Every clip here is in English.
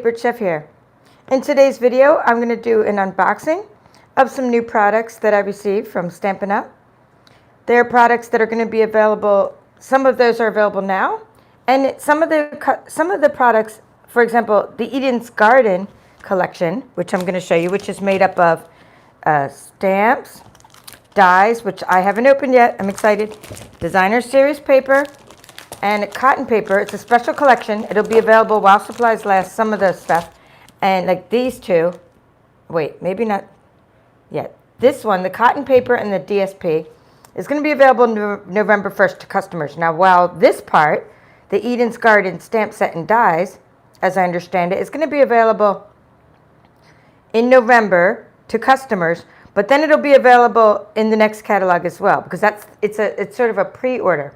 favorite chef here. In today's video, I'm going to do an unboxing of some new products that I received from Stampin' Up. They're products that are going to be available. Some of those are available now, and some of the products, for example, the Eden's Garden collection, which I'm going to show you, which is made up of stamps, dies, which I haven't opened yet. I'm excited. Designer series paper and cotton paper. It's a special collection. It'll be available while supplies last, some of the stuff. And like these two, wait, maybe not yet. This one, the cotton paper and the DSP, is going to be available November 1st to customers. Now, while this part, the Eden's Garden stamp set and dies, as I understand it, is going to be available in November to customers, but then it'll be available in the next catalog as well, because it's sort of a pre-order.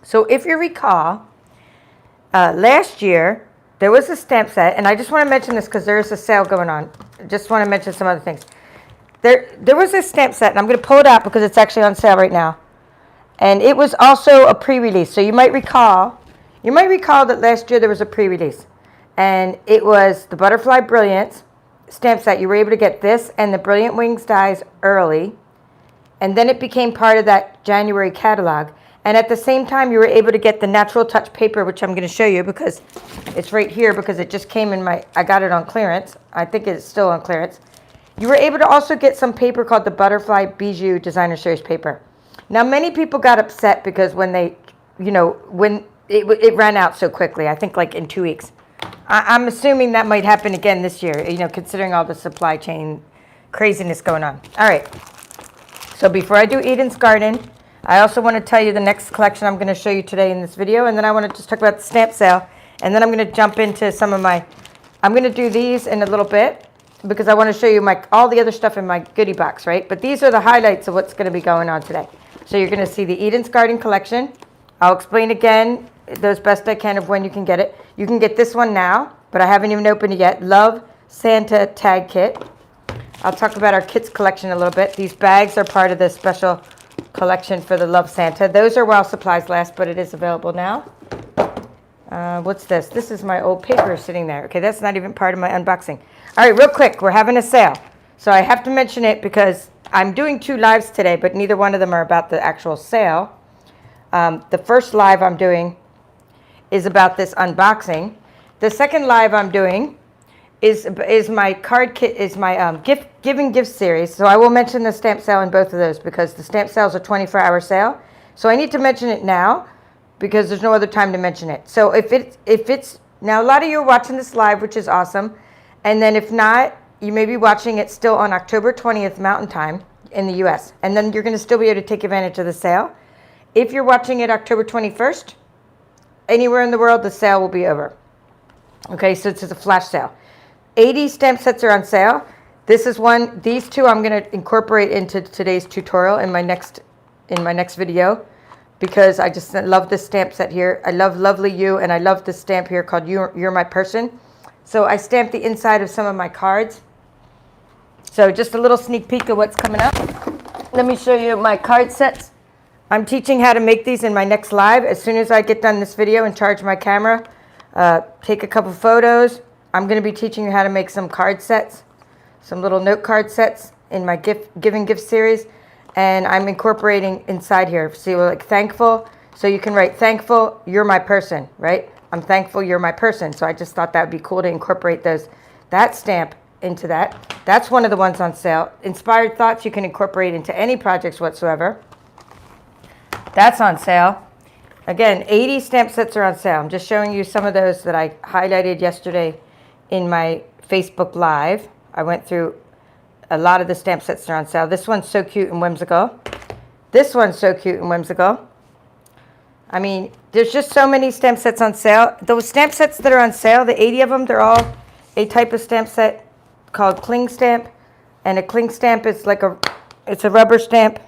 So if you recall, last year there was a stamp set, and I just want to mention this because there is a sale going on. I just want to mention some other things. There was a stamp set, and I'm going to pull it out because it's actually on sale right now, and it was also a pre-release. So you might recall that last year there was a pre-release, and it was the Butterfly Brilliance stamp set. You were able to get this and the Brilliant Wings dies early, and then it became part of that January catalog. And at the same time, you were able to get the Natural Touch paper, which I'm going to show you because it's right here, because it just came in I got it on clearance. I think it's still on clearance. You were able to also get some paper called the Butterfly Bijou Designer Series paper. Now, many people got upset because when it ran out so quickly, I think like in 2 weeks. I'm assuming that might happen again this year, considering all the supply chain craziness going on. All right. So before I do Eden's Garden, I also want to tell you the next collection I'm going to show you today in this video, and then I want to just talk about the stamp sale, and then I'm going to jump into some of I'm going to do these in a little bit because I want to show you all the other stuff in my goodie box, right? But these are the highlights of what's going to be going on today. So you're going to see the Eden's Garden collection. I'll explain again those best I can of when you can get it. You can get this one now, but I haven't even opened it yet. Love Santa Tag Kit. I'll talk about our kits collection a little bit. These bags are part of the special collection for the Love Santa. Those are while supplies last, but it is available now. What's this? This is my old paper sitting there. Okay, that's not even part of my unboxing. All right, real quick, we're having a sale. So I have to mention it because I'm doing 2 lives today, but neither one of them are about the actual sale. The first live I'm doing is about this unboxing. The second live I'm doing is my card kit, is my giving gift series. So I will mention the stamp sale in both of those because the stamp sale is a 24-hour sale. So I need to mention it now because there's no other time to mention it. So if it's now, a lot of you are watching this live, which is awesome, and then if not, you may be watching it still on October 20th Mountain Time in the U.S. And then you're going to still be able to take advantage of the sale. If you're watching it October 21st, anywhere in the world, the sale will be over. Okay, so it's a flash sale. 80 stamp sets are on sale. This is one. These two I'm going to incorporate into today's tutorial in my next video because I just love this stamp set here. I love Lovely You, and I love this stamp here called You're My Person. So I stamped the inside of some of my cards. So just a little sneak peek of what's coming up. Let me show you my card sets. I'm teaching how to make these in my next live. As soon as I get done this video and charge my camera, take a couple photos, I'm going to be teaching you how to make some card sets, some little note card sets in my giving gift series. And I'm incorporating inside here. See, we're like thankful. So you can write thankful, you're my person, right? I'm thankful you're my person. So I just thought that would be cool to incorporate that stamp into that. That's one of the ones on sale. Inspired Thoughts you can incorporate into any projects whatsoever. That's on sale. Again, 80 stamp sets are on sale. I'm just showing you some of those that I highlighted yesterday in my Facebook Live. I went through a lot of the stamp sets that are on sale. This one's so cute and whimsical. This one's so cute and whimsical. I mean, there's just so many stamp sets on sale. Those stamp sets that are on sale, the 80 of them, they're all a type of stamp set called cling stamp. And a cling stamp is like it's a rubber stamp.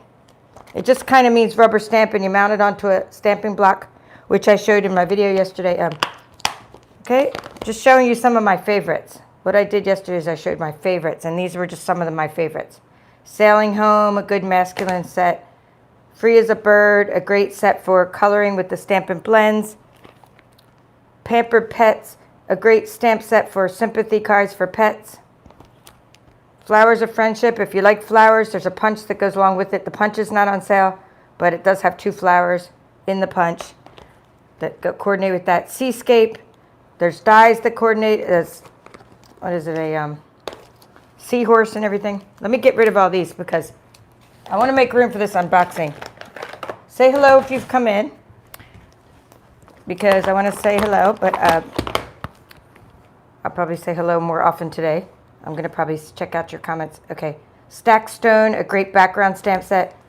It just kind of means rubber stamp, and you mount it onto a stamping block, which I showed in my video yesterday. Okay, just showing you some of my favorites. What I did yesterday is I showed my favorites, and these were just some of my favorites. Sailing Home, a good masculine set. Free as a Bird, a great set for coloring with the Stampin' blends. Pampered Pets, a great stamp set for sympathy cards for pets. Flowers of Friendship. If you like flowers, there's a punch that goes along with it. The punch is not on sale, but it does have 2 flowers in the punch that coordinate with that. Seascape. There's dies that coordinate as, what is it, a seahorse and everything. Let me get rid of all these because I want to make room for this unboxing. Say hello if you've come in, because I want to say hello, but I'll probably say hello more often today. I'm going to probably check out your comments. Okay. Stack Stone, a great background stamp set.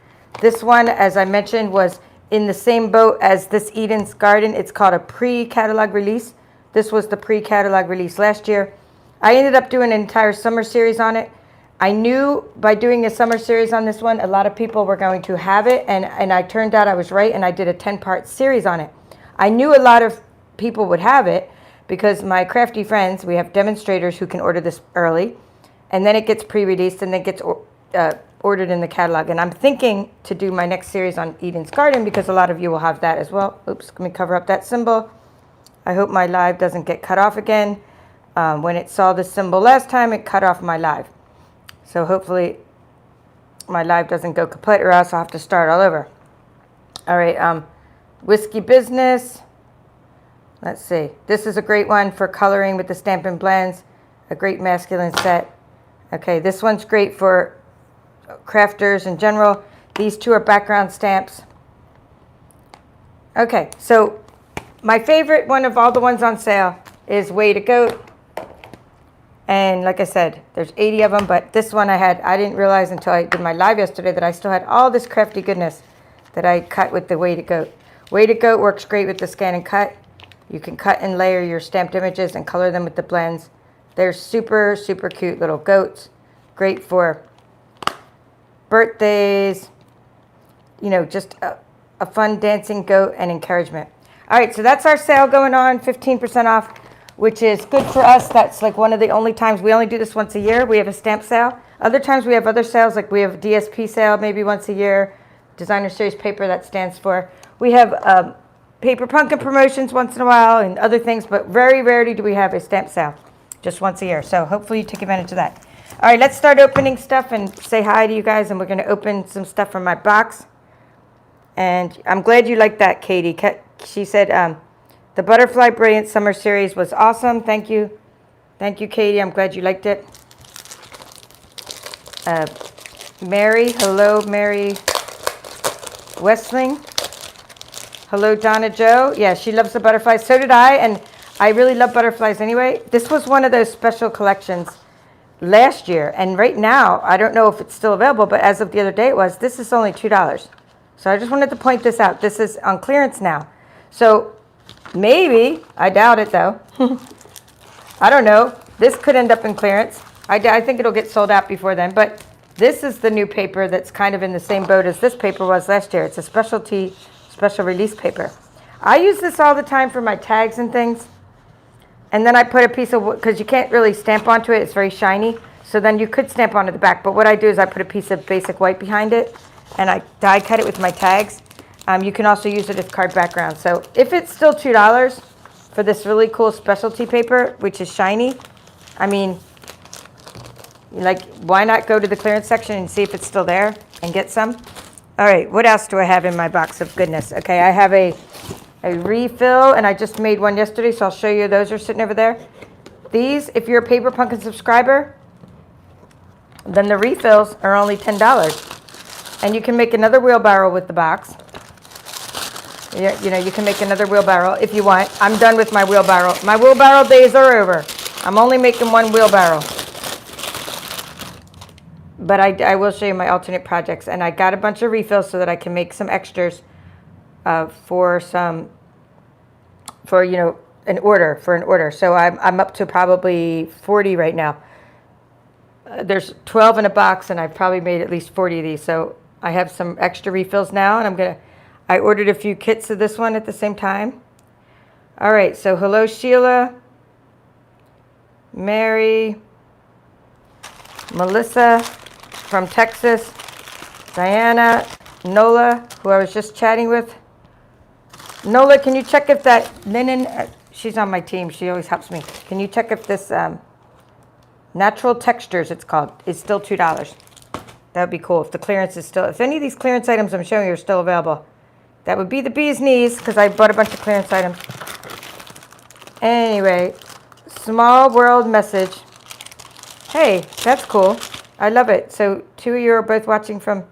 This one, as I mentioned, was in the same boat as this Eden's Garden. It's called a pre-catalog release. This was the pre-catalog release last year. I ended up doing an entire summer series on it. I knew by doing a summer series on this one, a lot of people were going to have it, and I turned out I was right, and I did a 10-part series on it. I knew a lot of people would have it because my crafty friends, we have demonstrators who can order this early, and then it gets pre-released and then gets ordered in the catalog. And I'm thinking to do my next series on Eden's Garden because a lot of you will have that as well. Oops, let me cover up that symbol. I hope my live doesn't get cut off again. When it saw the symbol last time, it cut off my live. So hopefully my live doesn't go kaput, or else I'll have to start all over. All right, Whiskey Business. Let's see. This is a great one for coloring with the Stampin' blends. A great masculine set. Okay, this one's great for crafters in general. These 2 are background stamps. Okay, so my favorite one of all the ones on sale is Way to Goat. And like I said, there's 80 of them, but this one I didn't realize until I did my live yesterday that I still had all this crafty goodness that I cut with the Way to Goat. Way to Goat works great with the scan and cut. You can cut and layer your stamped images and color them with the blends. They're super, super cute little goats. Great for birthdays, you know, just a fun dancing goat and encouragement. All right, so that's our sale going on, 15% off, which is good for us. That's like one of the only times. We only do this once a year. We have a stamp sale. Other times we have other sales, like we have a DSP sale maybe once a year, Designer Series paper that stands for. We have paper pumpkin promotions once in a while and other things, but very rarely do we have a stamp sale, just once a year. So hopefully you take advantage of that. All right, let's start opening stuff and say hi to you guys, and we're going to open some stuff from my box. And I'm glad you liked that, Katie. She said the Butterfly Brilliant Summer Series was awesome. Thank you. Thank you, Katie. I'm glad you liked it. Mary, hello, Mary Westling. Hello, Donna Joe. Yeah, she loves the butterflies. So did I, and I really love butterflies anyway. This was one of those special collections last year, and right now, I don't know if it's still available, but as of the other day it was. This is only $2. So I just wanted to point this out. This is on clearance now. So maybe, I doubt it though. I don't know. This could end up in clearance. I think it'll get sold out before then, but this is the new paper that's kind of in the same boat as this paper was last year. It's a special release paper. I use this all the time for my tags and things. And then I put a piece of wood, because you can't really stamp onto it. It's very shiny. So then you could stamp onto the back. But what I do is I put a piece of basic white behind it, and I die cut it with my tags. You can also use it as card background. So if it's still $2 for this really cool specialty paper, which is shiny, I mean, like, why not go to the clearance section and see if it's still there and get some? All right, what else do I have in my box of goodness? Okay, I have a refill, and I just made one yesterday, so I'll show you. Those are sitting over there. These, if you're a Paper Pumpkin subscriber, then the refills are only $10. And you can make another wheelbarrow with the box. You know, you can make another wheelbarrow if you want. I'm done with my wheelbarrow. My wheelbarrow days are over. I'm only making one wheelbarrow. But I will show you my alternate projects. And I got a bunch of refills so that I can make some extras for you know, an order. So I'm up to probably 40 right now. There's 12 in a box, and I've probably made at least 40 of these. So I have some extra refills now, and I ordered a few kits of this one at the same time. All right, so hello, Sheila, Mary, Melissa from Texas, Diana, Nola, who I was just chatting with. Nola, can you check if that linen she's on my team. She always helps me. Can you check if this Natural Textures, it's called, is still $2? That would be cool if the clearance is still, if any of these clearance items I'm showing you are still available. That would be the bee's knees because I bought a bunch of clearance items. Anyway, small world message. Hey, that's cool. I love it. So 2 of you are both watching from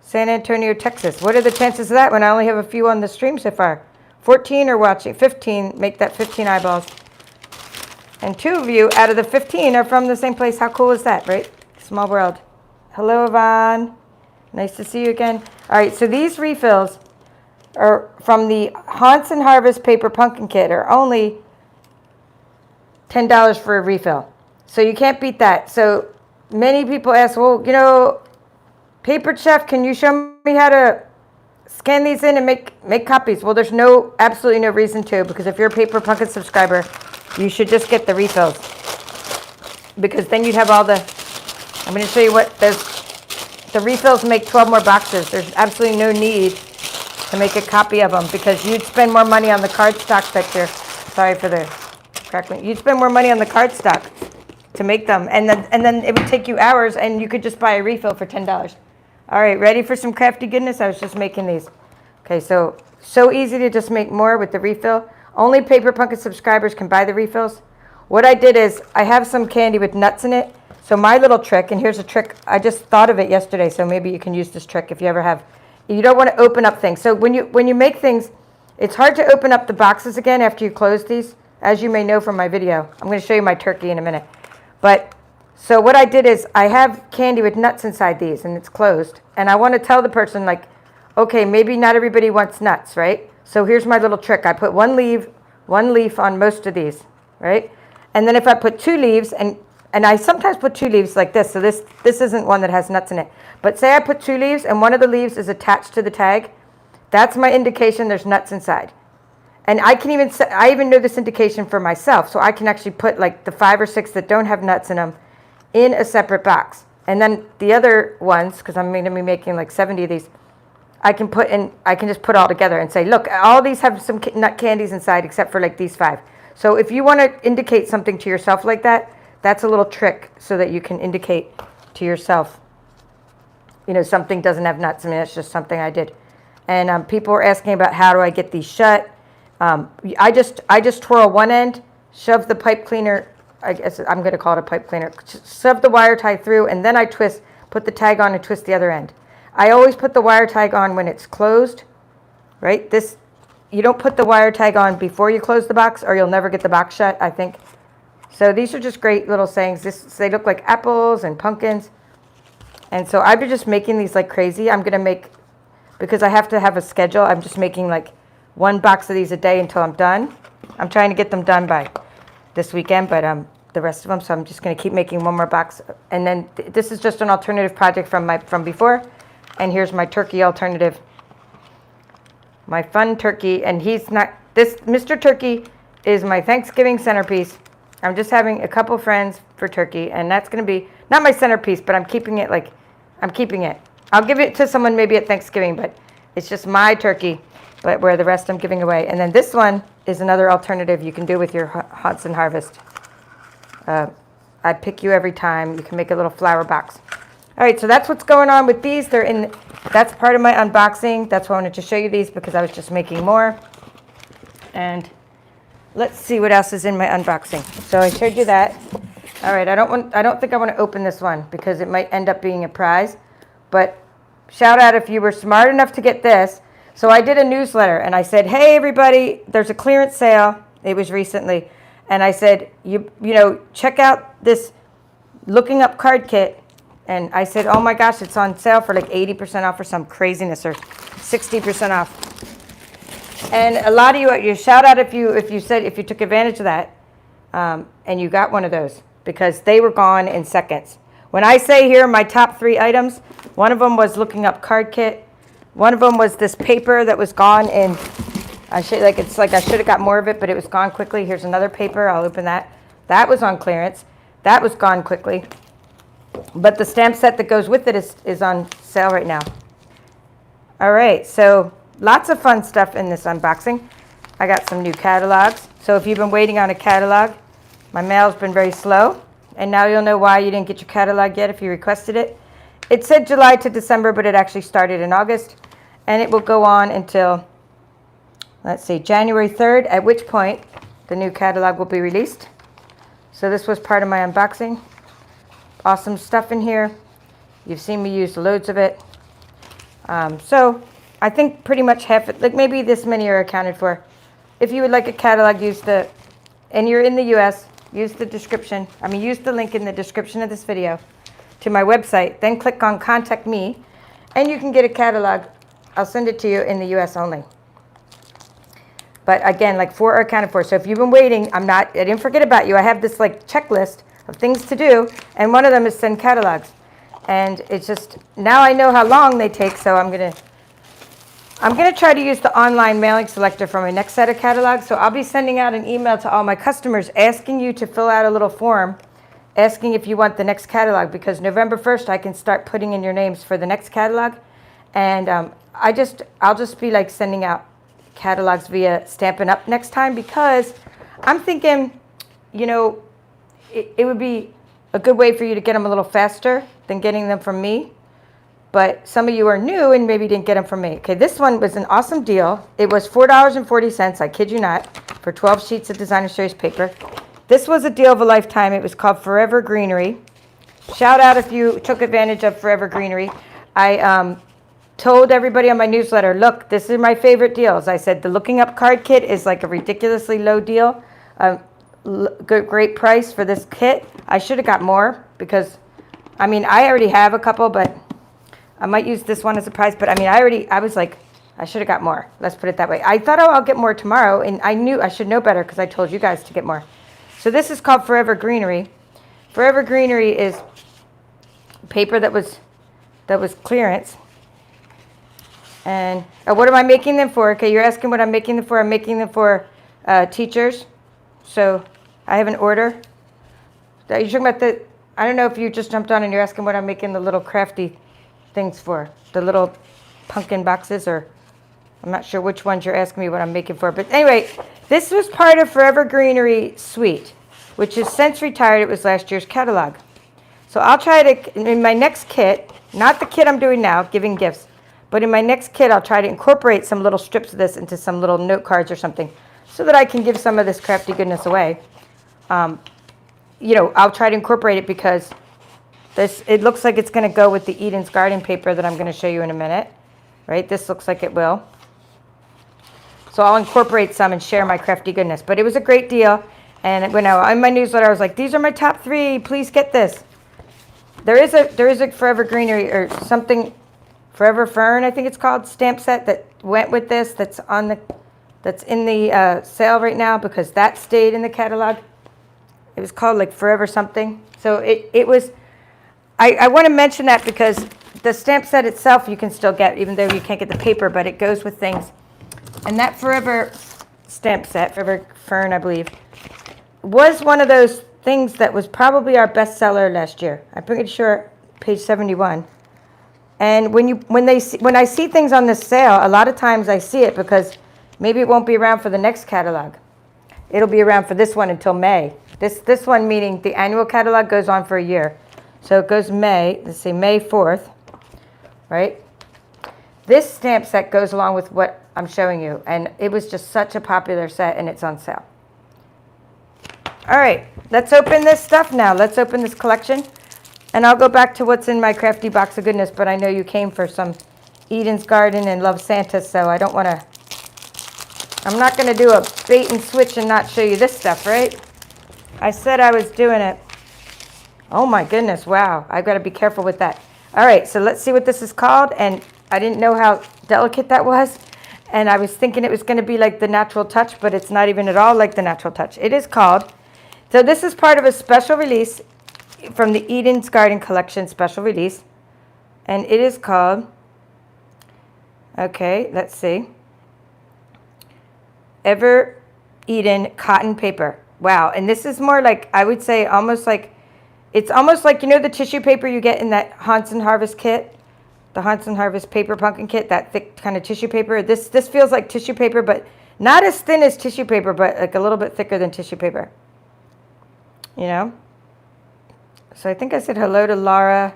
San Antonio, Texas. What are the chances of that when I only have a few on the stream so far? 14 are watching. 15, make that 15 eyeballs. And 2 of you out of the 15 are from the same place. How cool is that, right? Small world. Hello, Yvonne. Nice to see you again. All right, so these refills are from the Haunts and Harvest Paper Pumpkin Kit are only $10 for a refill. So you can't beat that. So many people ask, well, you know, Paper Chef, can you show me how to scan these in and make copies? Well, there's absolutely no reason to, because if you're a Paper Pumpkin subscriber, you should just get the refills. Because then you'd have all the, I'm going to show you what, the refills make 12 more boxes. There's absolutely no need to make a copy of them because you'd spend more money on the cardstock that you're, sorry for the crackling, you'd spend more money on the cardstock to make them. And then it would take you hours and you could just buy a refill for $10. All right, ready for some crafty goodness? I was just making these. Okay, so easy to just make more with the refill. Only Paper Pumpkin subscribers can buy the refills. What I did is I have some candy with nuts in it. So my little trick, and here's a trick, I just thought of it yesterday, so maybe you can use this trick if you ever have. You don't want to open up things. So when you make things, it's hard to open up the boxes again after you close these, as you may know from my video. I'm going to show you my turkey in a minute. But so what I did is I have candy with nuts inside these, and it's closed. And I want to tell the person, like, okay, maybe not everybody wants nuts, right? So here's my little trick. I put one leaf on most of these, right? And then if I put 2 leaves, and I sometimes put 2 leaves like this, so this isn't one that has nuts in it. But say I put 2 leaves, and one of the leaves is attached to the tag, that's my indication there's nuts inside. And I even know this indication for myself, so I can actually put like the 5 or 6 that don't have nuts in them in a separate box. And then the other ones, because I'm going to be making like 70 of these, I can just put all together and say, look, all these have some nut candies inside except for like these 5. So if you want to indicate something to yourself like that, that's a little trick so that you can indicate to yourself, you know, something doesn't have nuts. I mean, that's just something I did. And people were asking about how do I get these shut. I just twirl one end, shove the pipe cleaner, I guess I'm going to call it a pipe cleaner, shove the wire tie through, and then I put the tag on and twist the other end. I always put the wire tag on when it's closed, right? You don't put the wire tag on before you close the box or you'll never get the box shut, I think. So these are just great little sayings. They look like apples and pumpkins. And so I've been just making these like crazy. I'm going to make, because I have to have a schedule, I'm just making like 1 box of these a day until I'm done. I'm trying to get them done by this weekend, but the rest of them, so I'm just going to keep making 1 more box. And then this is just an alternative project from before. And here's my turkey alternative. My fun turkey, and he's not, this Mr. Turkey is my Thanksgiving centerpiece. I'm just having a couple friends for turkey, and that's going to be, not my centerpiece, but I'm keeping it. I'll give it to someone maybe at Thanksgiving, but it's just my turkey, but where the rest I'm giving away. And then this one is another alternative you can do with your Haunts and Harvest. I pick you every time. You can make a little flower box. All right, so that's what's going on with these. That's part of my unboxing. That's why I wanted to show you these because I was just making more. And let's see what else is in my unboxing. So I showed you that. All right, I don't think I want to open this one because it might end up being a prize. But shout out if you were smart enough to get this. So I did a newsletter and I said, hey everybody, there's a clearance sale. It was recently. And I said, you know, check out this looking up card kit. And I said, oh my gosh, it's on sale for like 80% off or some craziness, or 60% off. And a lot of you shout out if you took advantage of that and you got one of those, because they were gone in seconds. When I say here my top 3 items, one of them was looking up card kit. One of them was this paper that was gone in, I should have got more of it, but it was gone quickly. Here's another paper. I'll open that. That was on clearance. That was gone quickly. But the stamp set that goes with it is on sale right now. All right, so lots of fun stuff in this unboxing. I got some new catalogs. So if you've been waiting on a catalog, my mail's been very slow. And now you'll know why you didn't get your catalog yet if you requested it. It said July to December, but it actually started in August. And it will go on until, let's see, January 3rd, at which point the new catalog will be released. So this was part of my unboxing. Awesome stuff in here. You've seen me use loads of it. So I think pretty much half it, like maybe this many are accounted for. If you would like a catalog, and you're in the US, use the link in the description of this video to my website, then click on Contact Me, and you can get a catalog. I'll send it to you in the US only. But again, like 4 are accounted for. So if you've been waiting, I didn't forget about you. I have this like checklist of things to do, and one of them is send catalogs. And it's just, now I know how long they take, so I'm gonna try to use the online mailing selector for my next set of catalogs. So I'll be sending out an email to all my customers asking you to fill out a little form asking if you want the next catalog, because November 1st I can start putting in your names for the next catalog. And I'll just be like sending out catalogs via Stampin' Up next time, because I'm thinking, you know, it would be a good way for you to get them a little faster than getting them from me. But some of you are new and maybe didn't get them from me. Okay, this one was an awesome deal. It was $4.40, I kid you not, for 12 sheets of designer series paper. This was a deal of a lifetime. It was called Forever Greenery. Shout out if you took advantage of Forever Greenery. I told everybody on my newsletter, look, this is my favorite deals. I said the Looking Up card kit is like a ridiculously low deal. Great price for this kit. I should have got more because, I mean, I already have a couple, but I might use this one as a prize. But I mean, I was like, I should have got more. Let's put it that way. I thought, oh, I'll get more tomorrow. And I knew I should know better because I told you guys to get more. So this is called Forever Greenery. Forever Greenery is paper that was clearance. And what am I making them for? Okay, you're asking what I'm making them for. I'm making them for teachers. So I have an order. Are you talking about I don't know if you just jumped on and you're asking what I'm making the little crafty things for. The little pumpkin boxes, or I'm not sure which ones you're asking me what I'm making for. But anyway, this was part of Forever Greenery Suite, which is since retired. It was last year's catalog. So I'll try to, in my next kit, not the kit I'm doing now, giving gifts, but in my next kit, I'll try to incorporate some little strips of this into some little note cards or something so that I can give some of this crafty goodness away. You know, I'll try to incorporate it because it looks like it's going to go with the Eden's Garden paper that I'm going to show you in a minute, right? This looks like it will. So I'll incorporate some and share my crafty goodness. But it was a great deal. And when in my newsletter, I was like, these are my top 3. Please get this. There is a Forever Greenery or something, Forever Fern, I think it's called, stamp set that went with this. That's in the sale right now because that stayed in the catalog. It was called like Forever something. So it was. I want to mention that because the stamp set itself you can still get, even though you can't get the paper, but it goes with things. And that Forever stamp set, Forever Fern, I believe, was one of those things that was probably our bestseller last year. I'm pretty sure page 71. And when I see things on this sale, a lot of times I see it because maybe it won't be around for the next catalog. It'll be around for this one until May. This one, meaning the annual catalog, goes on for a year. So it goes May, let's say May 4th, right? This stamp set goes along with what I'm showing you. And it was just such a popular set, and it's on sale. All right, let's open this stuff now. Let's open this collection. And I'll go back to what's in my crafty box of goodness, but I know you came for some Eden's Garden and Love Santa, so I'm not going to do a bait and switch and not show you this stuff, right? I said I was doing it. Oh my goodness, wow. I've got to be careful with that. All right, so let's see what this is called. And I didn't know how delicate that was. And I was thinking it was going to be like the Natural Touch, but it's not even at all like the Natural Touch. It is called, so this is part of a special release from the Eden's Garden collection special release. And it is called, okay, let's see. Ever Eden Cotton Paper. Wow, and this is more like, I would say almost like, it's almost like, you know the tissue paper you get in that Haunts and Harvest kit? The Haunts and Harvest paper pumpkin kit, that thick kind of tissue paper. This feels like tissue paper, but Not as thin as tissue paper, but like a little bit thicker than tissue paper. You know? So I think I said hello to Laura.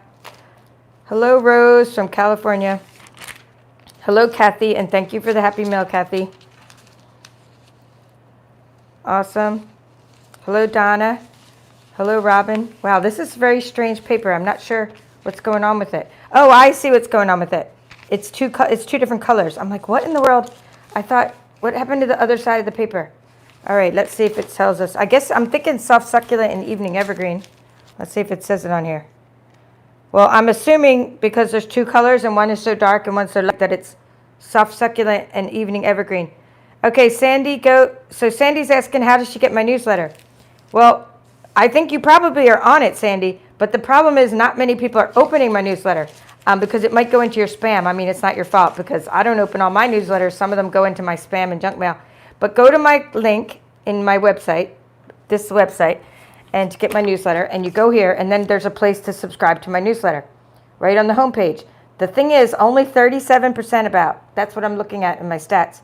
Hello, Rose from California. Hello, Kathy, and thank you for the happy mail, Kathy. Awesome. Hello, Donna. Hello, Robin. Wow, this is very strange paper. I'm not sure what's going on with it. Oh, I see what's going on with it. It's two different colors. I'm like, what in the world? I thought, what happened to the other side of the paper? All right, let's see if it tells us. I guess I'm thinking soft succulent and evening evergreen. Let's see if it says it on here. Well, I'm assuming because there's two colors and one is so dark and one's so light that it's soft succulent and evening evergreen. Okay, Sandy, go. So Sandy's asking, how does she get my newsletter? Well, I think you probably are on it, Sandy, but the problem is not many people are opening my newsletter because it might go into your spam. I mean, it's not your fault because I don't open all my newsletters. Some of them go into my spam and junk mail. But go to my link in my website, this website, and to get my newsletter, and you go here, and then there's a place to subscribe to my newsletter right on the homepage. The thing is, only 37% about, that's what I'm looking at in my stats,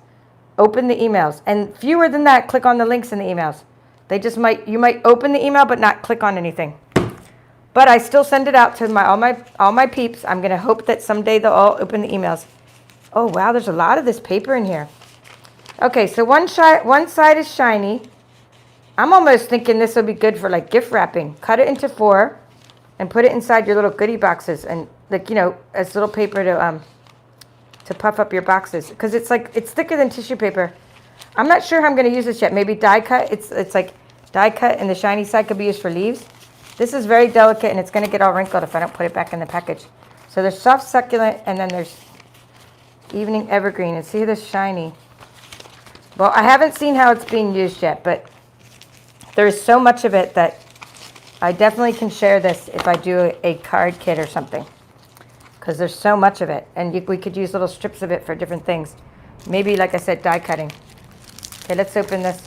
open the emails. And fewer than that click on the links in the emails. They just you might open the email but not click on anything. But I still send it out to all my peeps. I'm going to hope that someday they'll all open the emails. Oh, wow, there's a lot of this paper in here. Okay, so one side is shiny. I'm almost thinking this will be good for like gift wrapping. Cut it into 4 and put it inside your little goodie boxes and like, you know, as little paper to puff up your boxes because it's thicker than tissue paper. I'm not sure how I'm going to use this yet. Maybe die cut. It's like die cut and the shiny side could be used for leaves. This is very delicate and it's going to get all wrinkled if I don't put it back in the package. So there's soft succulent and then there's evening evergreen. And see this shiny. Well, I haven't seen how it's being used yet, but there's so much of it that I definitely can share this if I do a card kit or something. Because there's so much of it. And we could use little strips of it for different things. Maybe, like I said, die cutting. Okay, let's open this.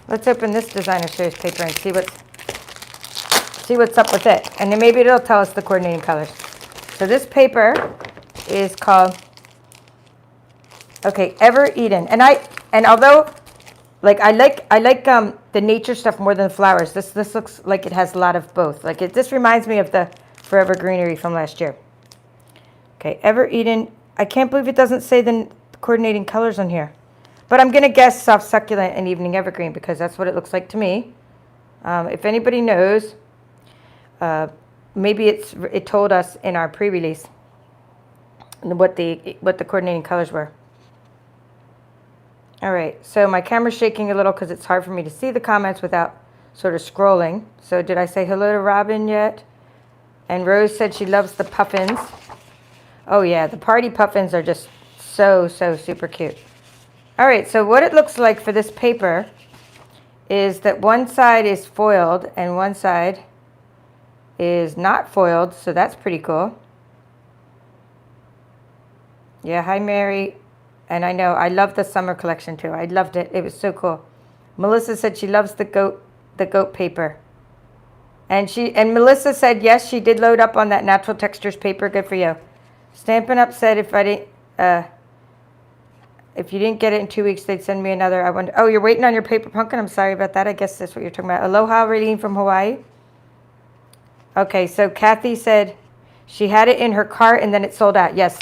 Let's open this designer series paper and see what's up with it. And then maybe it'll tell us the coordinating colors. So this paper is called, okay, Ever Eden. And although, like I like the nature stuff more than the flowers. This looks like it has a lot of both. Like this reminds me of the Forever Greenery from last year. Okay, Ever Eden. I can't believe it doesn't say the coordinating colors on here. But I'm going to guess soft succulent and evening evergreen because that's what it looks like to me. If anybody knows, maybe it told us in our pre-release what the coordinating colors were. All right, so my camera's shaking a little because it's hard for me to see the comments without sort of scrolling. So did I say hello to Robin yet? And Rose said she loves the puffins. Oh yeah, the party puffins are just so super cute. All right, so what it looks like for this paper is that one side is foiled and one side is not foiled, so that's pretty cool. Yeah, hi Mary. And I know, I love the summer collection too. I loved it. It was so cool. Melissa said she loves the goat paper. And Melissa said, yes, she did load up on that natural textures paper. Good for you. Stampin' Up said if you didn't get it in 2 weeks, they'd send me another. I wonder. Oh, you're waiting on your paper pumpkin? I'm sorry about that. I guess that's what you're talking about. Aloha, Raylene from Hawaii. Okay, so Kathy said she had it in her cart and then it sold out. Yes.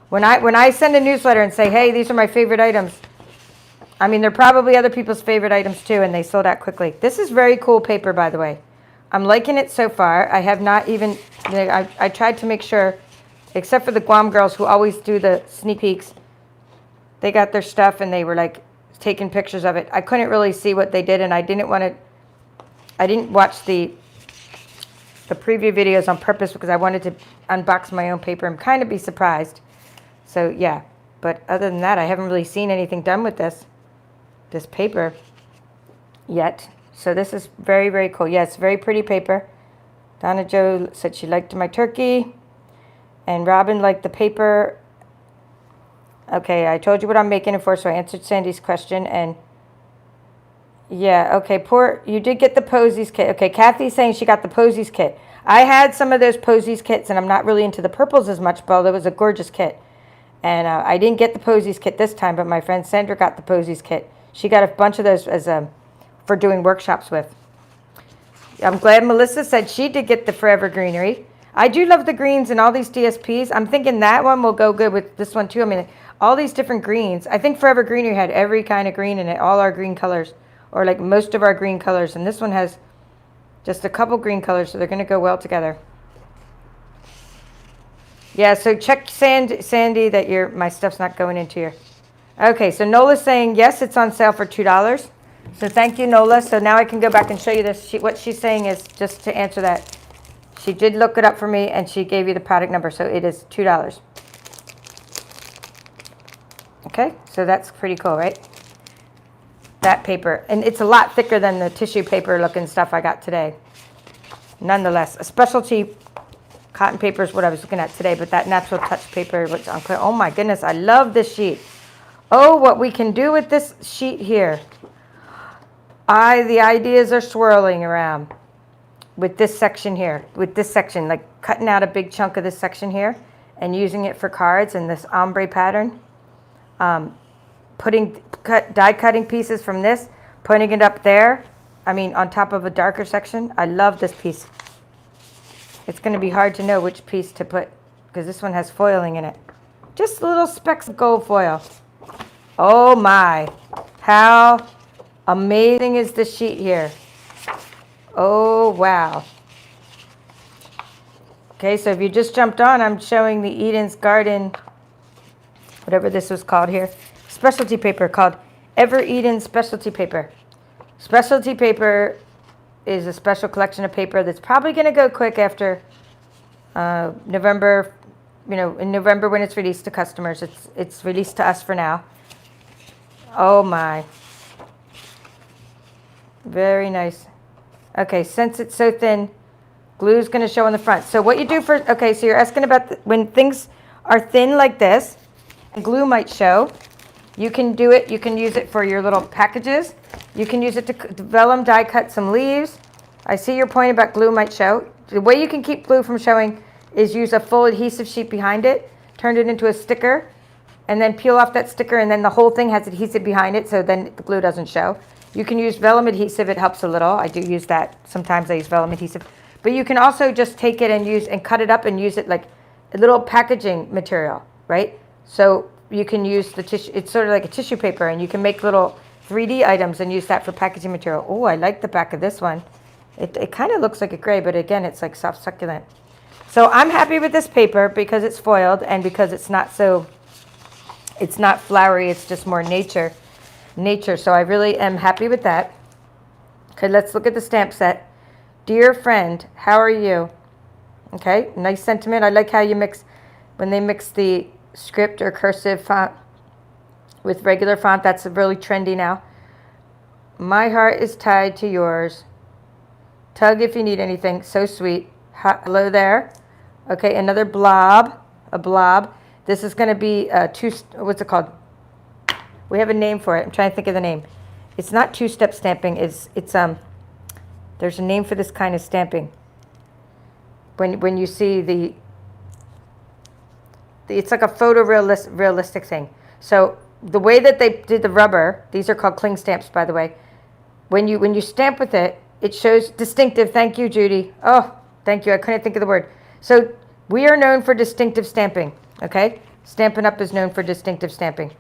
When I send a newsletter and say, hey, these are my favorite items, I mean, they're probably other people's favorite items too, and they sold out quickly. This is very cool paper, by the way. I'm liking it so far. I have not even, I tried to make sure, except for the Guam girls who always do the sneak peeks, they got their stuff and they were like taking pictures of it. I couldn't really see what they did, and I didn't watch the preview videos on purpose because I wanted to unbox my own paper and kind of be surprised. So yeah, but other than that, I haven't really seen anything done with this paper yet. So this is very, very cool. Yes, very pretty paper. Donna Jo said she liked my turkey. And Robin liked the paper. Okay, I told you what I'm making it for, so I answered Sandy's question. And yeah, okay, you did get the Posies kit. Okay, Kathy's saying she got the Posies kit. I had some of those Posies kits, and I'm not really into the purples as much, but it was a gorgeous kit. And I didn't get the Posies kit this time, but my friend Sandra got the Posies kit. She got a bunch of those as for doing workshops with. I'm glad Melissa said she did get the Forever Greenery. I do love the greens and all these DSPs. I'm thinking that one will go good with this one too. I mean, all these different greens. I think Forever Greenery had every kind of green in it, all our green colors, or like most of our green colors. And this one has just a couple green colors, so they're going to go well together. Yeah, so check Sandy that my stuff's not going into here. Okay, so Nola's saying, yes, it's on sale for $2. So thank you, Nola. So now I can go back and show you this. What she's saying is, just to answer that, she did look it up for me, and she gave you the product number, so it is $2. Okay, so that's pretty cool, right? That paper. And it's a lot thicker than the tissue paper looking stuff I got today. Nonetheless, a specialty cotton paper is what I was looking at today, but that natural touch paper, which oh my goodness, I love this sheet. Oh, what we can do with this sheet here. The ideas are swirling around with this section here, like cutting out a big chunk of this section here and using it for cards in this ombre pattern. Die cutting pieces from this, putting it up there, on top of a darker section. I love this piece. It's going to be hard to know which piece to put because this one has foiling in it. Just little specks of gold foil. Oh my, how amazing is this sheet here. Oh, wow. Okay, so if you just jumped on, I'm showing the Eden's Garden, whatever this was called here, specialty paper called Ever Eden Specialty Paper. Specialty paper is a special collection of paper that's probably going to go quick after November, in November when it's released to customers. It's released to us for now. Oh my. Very nice. Okay, since it's so thin, glue's going to show on the front. So what you do okay, so you're asking about when things are thin like this, glue might show. You can do it, you can use it for your little packages. You can use it to vellum die cut some leaves. I see your point about glue might show. The way you can keep glue from showing is use a full adhesive sheet behind it, turn it into a sticker, and then peel off that sticker, and then the whole thing has adhesive behind it, so then the glue doesn't show. You can use vellum adhesive, it helps a little. I do use that. Sometimes I use vellum adhesive. But you can also just take it and cut it up and use it like a little packaging material, right? So you can use the tissue, it's sort of like a tissue paper, and you can make little 3D items and use that for packaging material. Oh, I like the back of this one. It kind of looks like a gray, but again, it's like soft succulent. So I'm happy with this paper because it's foiled and because it's not flowery, it's just more nature. So I really am happy with that. Okay, let's look at the stamp set. Dear friend, how are you? Okay, nice sentiment. I like how you when they mix the script or cursive font with regular font. That's really trendy now. My heart is tied to yours. Tug if you need anything. So sweet. Hello there. Okay, another blob. A blob. This is going to be what's it called? We have a name for it. I'm trying to think of the name. It's not two-step stamping. It's there's a name for this kind of stamping. When you see it's like a photorealistic thing. So the way that they did the rubber, these are called cling stamps, by the way. When you stamp with it, it shows distinctive. Thank you, Judy. Oh, thank you. I couldn't think of the word. So we are known for distinctive stamping. Okay, Stampin' Up is known for distinctive stamping.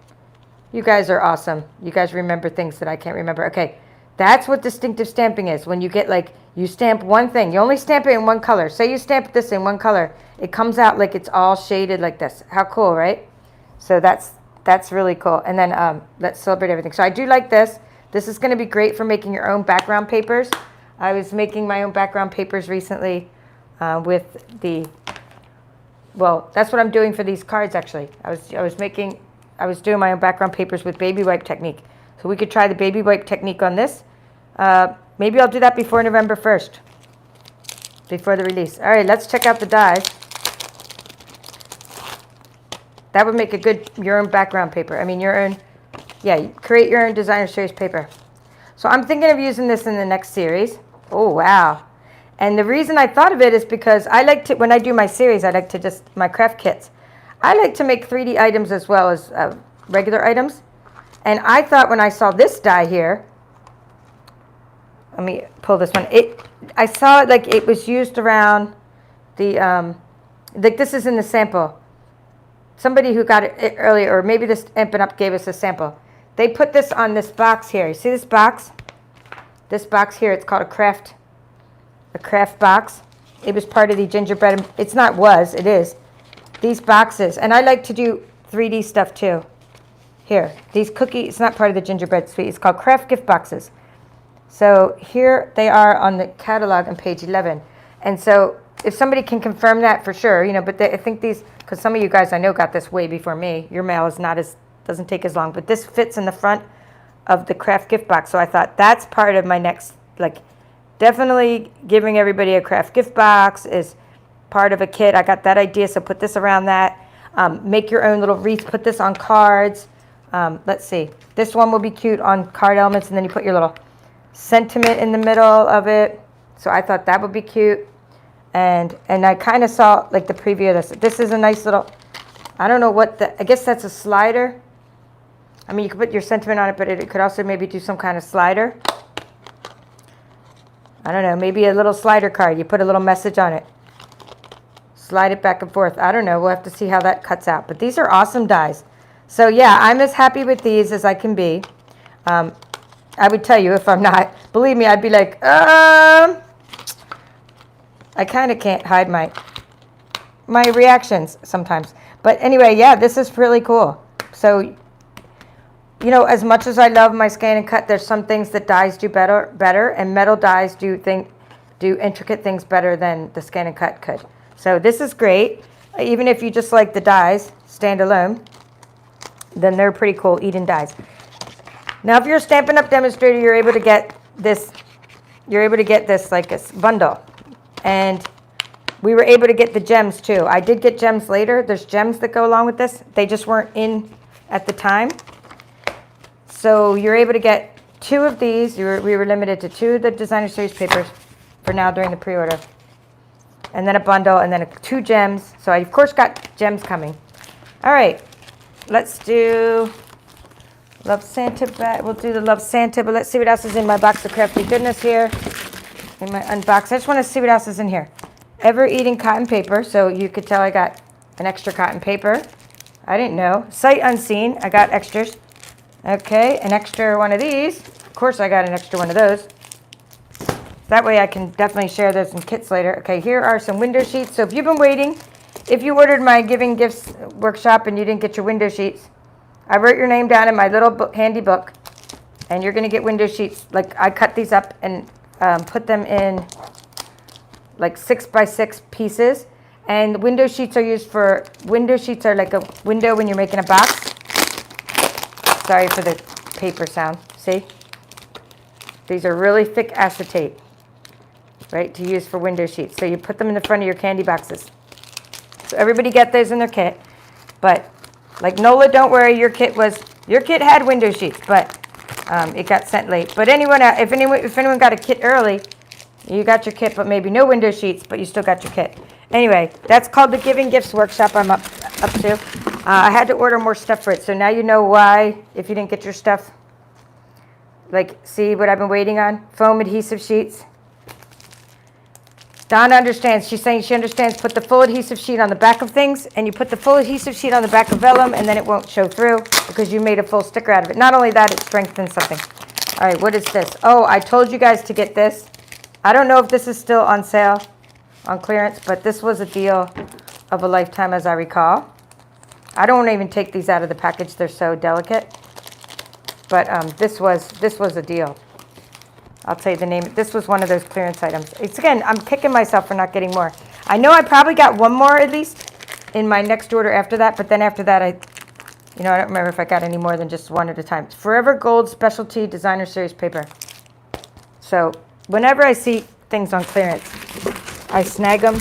You guys are awesome. You guys remember things that I can't remember. Okay, that's what distinctive stamping is. When you get you stamp one thing, you only stamp it in one color. Say you stamp this in one color, it comes out like it's all shaded like this. How cool, right? So that's really cool. And then let's celebrate everything. So I do like this. This is going to be great for making your own background papers. I was making my own background papers recently with that's what I'm doing for these cards actually. I was doing my own background papers with baby wipe technique. So we could try the baby wipe technique on this. Maybe I'll do that before November 1st, before the release. All right, let's check out the dies. That would make a good, your own background paper. Create your own designer series paper. So I'm thinking of using this in the next series. Oh, wow. And the reason I thought of it is because I like to, when I do my series, I like to my craft kits. I like to make 3D items as well as regular items. And I thought when I saw this die here, let me pull this one. I saw it like it was used around the, like this is in the sample. Somebody who got it earlier, or maybe this Stampin' Up gave us a sample. They put this on this box here. You see this box? This box here, it's called a craft box. It was part of the gingerbread. It's not was, it is. These boxes. And I like to do 3D stuff too. Here, these cookies, it's not part of the gingerbread suite. It's called craft gift boxes. So here they are on the catalog on page 11. And so if somebody can confirm that for sure, you know, but I think these, because some of you guys I know got this way before me. Your mail is not as, doesn't take as long, but this fits in the front of the craft gift box. So I thought that's part of my next, like, definitely giving everybody a craft gift box is part of a kit. I got that idea, so put this around that. Make your own little wreath, put this on cards. Let's see. This one will be cute on card elements, and then you put your little sentiment in the middle of it. So I thought that would be cute. And I kind of saw like the preview of this. This is a nice little, I don't know what I guess that's a slider. I mean, you could put your sentiment on it, but it could also maybe do some kind of slider. I don't know, maybe a little slider card. You put a little message on it. Slide it back and forth. I don't know. We'll have to see how that cuts out. But these are awesome dies. So yeah, I'm as happy with these as I can be. I would tell you if I'm not. Believe me, I'd be like, I kind of can't hide my reactions sometimes. But anyway, yeah, this is really cool. So, you know, as much as I love my scan and cut, there's some things that dies do better, and metal dies do intricate things better than the scan and cut could. So this is great. Even if you just like the dies standalone, then they're pretty cool Eden dies. Now, if you're a Stampin' Up demonstrator, you're able to get this. You're able to get this like a bundle. And we were able to get the gems too. I did get gems later. There's gems that go along with this. They just weren't in at the time. So you're able to get 2 of these. We were limited to 2 of the designer series papers for now during the pre-order. And then a bundle, and then 2 gems. So I, of course, got gems coming. All right. Let's do Love Santa. We'll do the Love Santa, but let's see what else is in my box of crafty goodness here. In my unbox. I just want to see what else is in here. Ever eating cotton paper. So you could tell I got an extra cotton paper. I didn't know. Sight unseen. I got extras. Okay, an extra one of these. Of course I got an extra one of those. That way I can definitely share those in kits later. Okay, here are some window sheets. So if you've been waiting, if you ordered my Giving Gifts workshop and you didn't get your window sheets, I wrote your name down in my little book, handy book, and you're going to get window sheets. Like, I cut these up and put them in like 6x6 pieces. And window sheets are used for, window sheets are like a window when you're making a box. Sorry for the paper sound. See? These are really thick acetate, right, to use for window sheets. So you put them in the front of your candy boxes. So everybody get those in their kit. But like Nola, don't worry, your kit had window sheets, but it got sent late. But if anyone got a kit early, you got your kit, but maybe no window sheets, but you still got your kit. Anyway, that's called the Giving Gifts workshop I'm up to. I had to order more stuff for it, so now you know why, if you didn't get your stuff. Like, see what I've been waiting on? Foam adhesive sheets. Donna understands. She's saying she understands. Put the full adhesive sheet on the back of things, and you put the full adhesive sheet on the back of vellum, and then it won't show through because you made a full sticker out of it. Not only that, it strengthens something. All right, what is this? Oh, I told you guys to get this. I don't know if this is still on sale, on clearance, but this was a deal of a lifetime, as I recall. I don't want to even take these out of the package. They're so delicate. But this was a deal. I'll tell you the name. This was one of those clearance items. It's, again, I'm kicking myself for not getting more. I know I probably got one more at least in my next order after that, but then after that, I don't remember if I got any more than just one at a time. It's Forever Gold Specialty Designer Series paper. So whenever I see things on clearance, I snag them.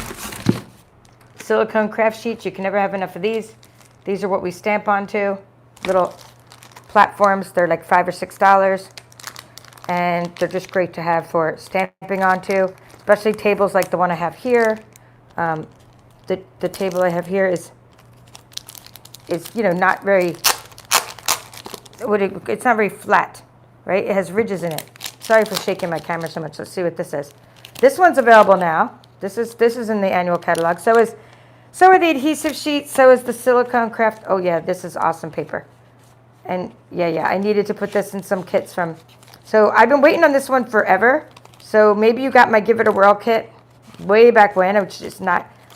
Silicone craft sheets. You can never have enough of these. These are what we stamp onto. Little platforms. They're like $5 or $6. And they're just great to have for stamping onto, especially tables like the one I have here. The table I have here is is, you know, not very, it's not very flat, right? It has ridges in it. Sorry for shaking my camera so much. Let's see what this is. This one's available now. This is in the annual catalog. So are the adhesive sheets. So is the silicone craft. Oh yeah, this is awesome paper. And yeah, I needed to put this in some kits from. So I've been waiting on this one forever. So maybe you got my Give It a Whirl kit way back when. I'm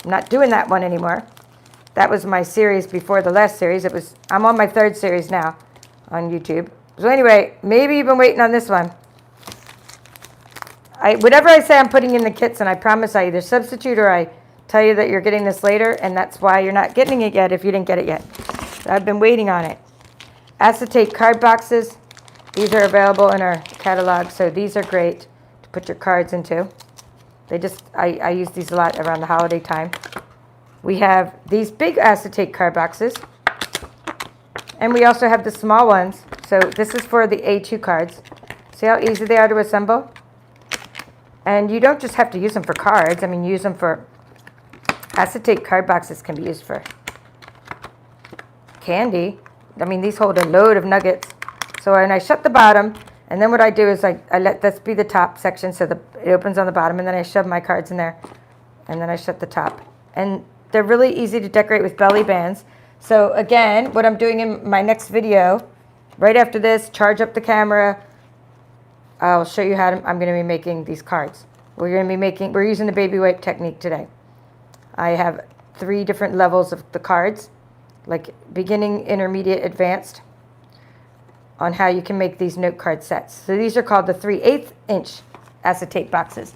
not doing that one anymore. That was my series before the last series. I'm on my 3rd series now on YouTube. So anyway, maybe you've been waiting on this one. Whatever I say I'm putting in the kits, and I promise I either substitute or I tell you that you're getting this later, and that's why you're not getting it yet if you didn't get it yet. So I've been waiting on it. Acetate card boxes. These are available in our catalog, so these are great to put your cards into. I use these a lot around the holiday time. We have these big acetate card boxes, and we also have the small ones. So this is for the A2 cards. See how easy they are to assemble? And you don't just have to use them for cards. I mean, use them for acetate card boxes can be used for candy. I mean, these hold a load of nuggets. So when I shut the bottom, and then what I do is I let this be the top section so it opens on the bottom, and then I shove my cards in there, and then I shut the top. And they're really easy to decorate with belly bands. So again, what I'm doing in my next video, right after this, charge up the camera, I'll show you how I'm going to be making these cards. We're using the baby wipe technique today. I have 3 different levels of the cards, like beginning, intermediate, advanced, on how you can make these note card sets. So these are called the 3/8 inch acetate boxes.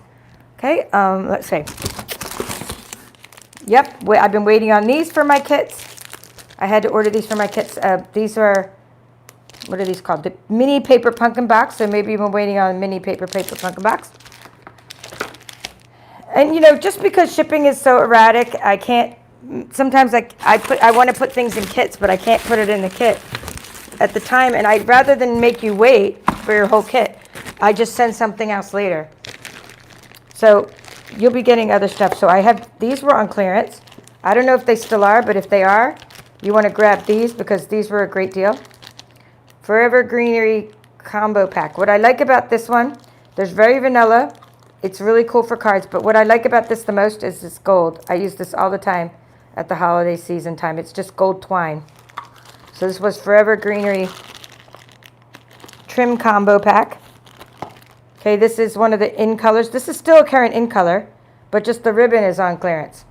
Okay, let's see. Yep, I've been waiting on these for my kits. I had to order these for my kits. These are, what are these called? The mini paper pumpkin box. So maybe you've been waiting on a mini paper pumpkin box. And you know, just because shipping is so erratic, I can't, sometimes I want to put things in kits, but I can't put it in the kit at the time. And I'd rather than make you wait for your whole kit, I just send something else later. So you'll be getting other stuff. So these were on clearance. I don't know if they still are, but if they are, you want to grab these because these were a great deal. Forever Greenery combo pack. What I like about this one, there's very vanilla. It's really cool for cards, but what I like about this the most is this gold. I use this all the time at the holiday season time. It's just gold twine. So this was Forever Greenery trim combo pack. Okay, this is one of the in colors. This is still a current in color, but just the ribbon is on clearance.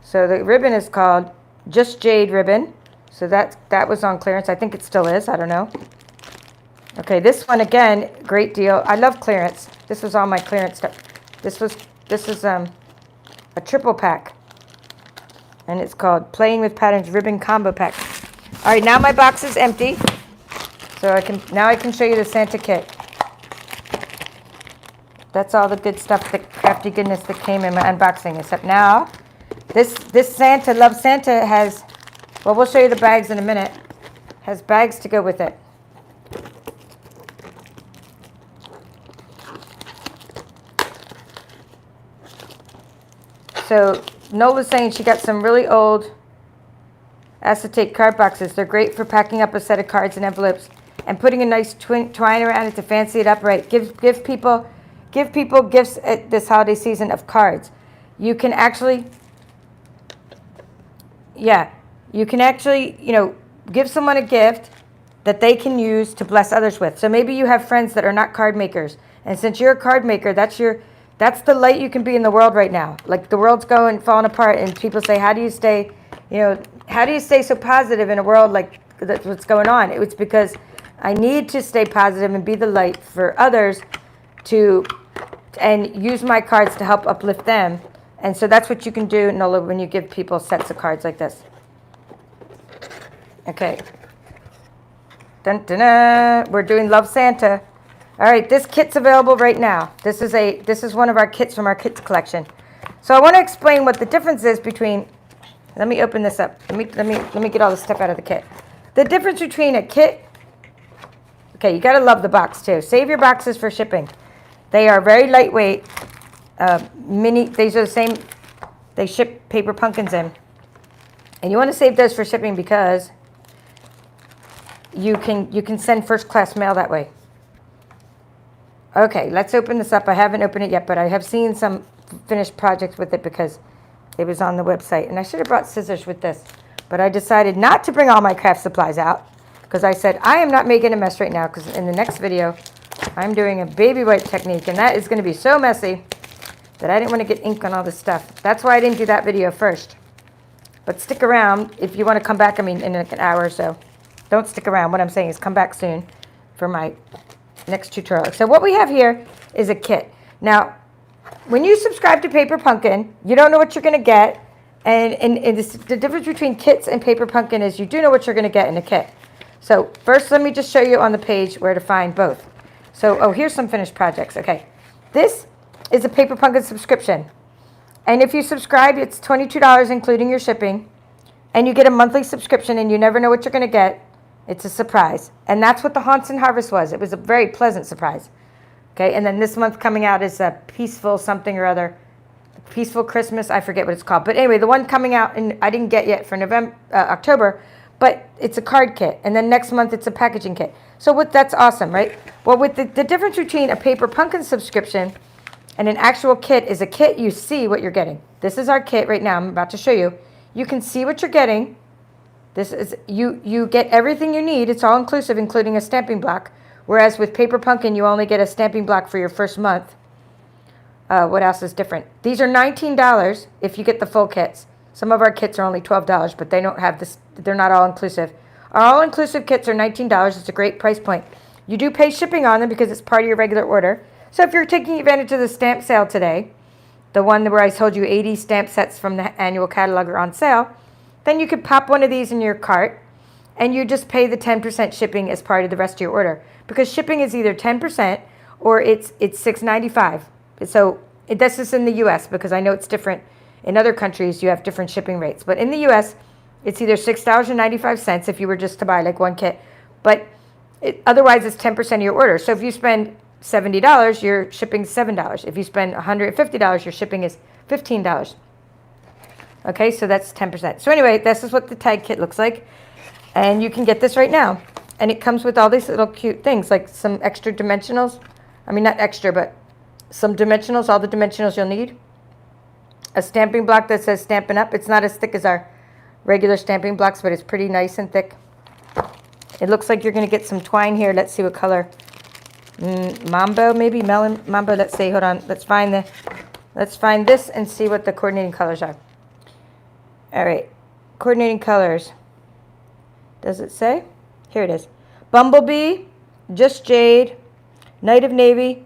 So the ribbon is called Just Jade ribbon. So that was on clearance. I think it still is. I don't know. Okay, this one again, great deal. I love clearance. This was all my clearance stuff. This is a triple pack, and it's called Playing with Patterns Ribbon Combo Pack. All right, now my box is empty, so I can show you the Santa kit. That's all the good stuff, the crafty goodness that came in my unboxing. Except now, this Santa, Love Santa has, well, we'll show you the bags in a minute. Has bags to go with it. So Nola's saying she got some really old acetate card boxes. They're great for packing up a set of cards and envelopes and putting a nice twine around it to fancy it up right. Give people gifts at this holiday season of cards. You can actually, give someone a gift that they can use to bless others with. So maybe you have friends that are not card makers, and since you're a card maker, that's the light you can be in the world right now. Like the world's falling apart, and people say, how do you stay so positive in a world like that's what's going on? It's because I need to stay positive and be the light for others and use my cards to help uplift them. And so that's what you can do, Nola, when you give people sets of cards like this. Okay. Dun, dun, dun. We're doing Love Santa. All right, this kit's available right now. This is one of our kits from our kits collection. So I want to explain what the difference is between. Let me open this up. Let me get all this stuff out of the kit. The difference between a kit. Okay, you gotta love the box too. Save your boxes for shipping. They are very lightweight. Mini. These are the same. They ship paper pumpkins in. And you want to save those for shipping because you can send first class mail that way. Okay, let's open this up. I haven't opened it yet, but I have seen some finished projects with it because it was on the website. And I should have brought scissors with this, but I decided not to bring all my craft supplies out because I said I am not making a mess right now because in the next video, I'm doing a baby wipe technique, and that is going to be so messy that I didn't want to get ink on all this stuff. That's why I didn't do that video first. But stick around if you want to come back, I mean, in like an hour or so. Don't stick around. What I'm saying is come back soon for my next tutorial. So what we have here is a kit. Now, when you subscribe to Paper Pumpkin, you don't know what you're going to get. And the difference between kits and Paper Pumpkin is you do know what you're going to get in a kit. So first, let me just show you on the page where to find both. So, oh, here's some finished projects. Okay, this is a Paper Pumpkin subscription. And if you subscribe, it's $22 including your shipping. And you get a monthly subscription and you never know what you're going to get. It's a surprise. And that's what the Haunts and Harvest was. It was a very pleasant surprise. Okay, and then this month coming out is a Peaceful something or other. Peaceful Christmas, I forget what it's called. But anyway, the one coming out, and I didn't get yet for October, but it's a card kit. And then next month it's a packaging kit. So that's awesome, right? Well, with the difference between a Paper Pumpkin subscription and an actual kit is a kit, you see what you're getting. This is our kit right now. I'm about to show you. You can see what you're getting. This is you get everything you need. It's all inclusive, including a stamping block. Whereas with Paper Pumpkin, you only get a stamping block for your first month. What else is different? These are $19 if you get the full kits. Some of our kits are only $12, but they don't have this. They're not all inclusive. Our all-inclusive kits are $19. It's a great price point. You do pay shipping on them because it's part of your regular order. So if you're taking advantage of the stamp sale today, the one where I told you 80 stamp sets from the annual catalog are on sale, then you could pop one of these in your cart and you just pay the 10% shipping as part of the rest of your order. Because shipping is either 10% or it's $6.95. So this is in the U.S. because I know it's different. In other countries, you have different shipping rates. But in the U.S., it's either $6.95 if you were just to buy like one kit. But otherwise, it's 10% of your order. So if you spend $70, your shipping is $7. If you spend $150, your shipping is $15. Okay, so that's 10%. So anyway, this is what the tag kit looks like. And you can get this right now. And it comes with all these little cute things, like some extra dimensionals. I mean, not extra, but some dimensionals, all the dimensionals you'll need. A stamping block that says Stampin' Up. It's not as thick as our regular stamping blocks, but it's pretty nice and thick. It looks like you're going to get some twine here. Let's see what color. Mambo, maybe? Melon Mambo. Let's see. Hold on. Let's find this and see what the coordinating colors are. All right. Coordinating colors. Does it say? Here it is. Bumblebee, Just Jade, Night of Navy,